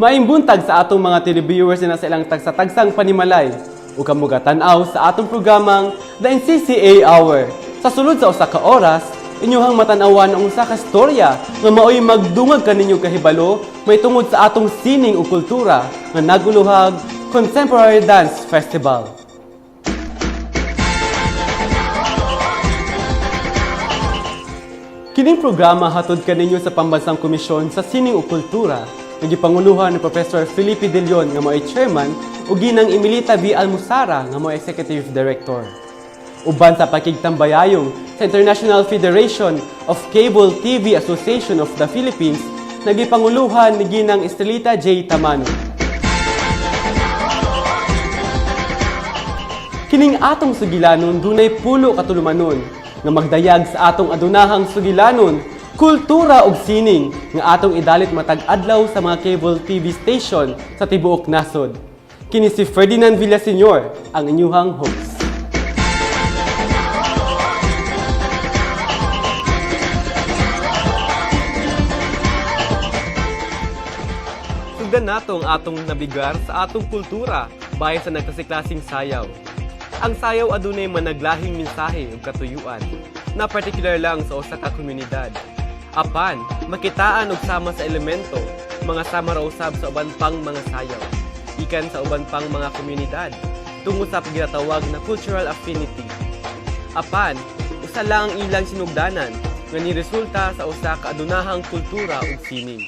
Maayong buntag sa atong mga televiewers na sa ilang tagsa-tagsang panimalay o kamuga tan-aw sa atong programang The NCCA Hour. Sa sulod sa usa ka oras, inyuhang matanawan ang usa ka storya nga maoy magdungag kaninyo kahibalo may tungod sa atong sining o kultura nga naguluhag Contemporary Dance Festival. Kining programa hatod kaninyo sa Pambansang Komisyon sa Sining o Kultura nagipanguluhan ni Professor Felipe De Leon nga mo'y chairman ug ginang Emilita V. Almusara nga mo'y executive director. Uban sa pakigtambayayong sa International Federation of Cable TV Association of the Philippines, nagipanguluhan ni ginang Estelita J. Tamano. Kining atong sugilanon dunay pulo katulumanon nga magdayag sa atong adunahang sugilanon, kultura ug sining nga atong idalit matag adlaw sa mga cable TV station sa tibuok nasod. Kini si Ferdinand Villaseñor, ang inyuhang host. Sugdan nato ang atong nabigar sa atong kultura bahin sa nagkasiklasing sayaw. Ang sayaw adunay managlahing mensahe ug katuyuan na partikular lang sa usa ka komunidad. Apan, makitaan og sama sa elemento, mga sama ra usab sa uban pang mga sayaw, ikan sa uban pang mga komunidad, tungod sa ginatawag na cultural affinity. Apan, usa lang ang ilang sinugdanan nga niresulta sa usa ka adunahang kultura ug sining.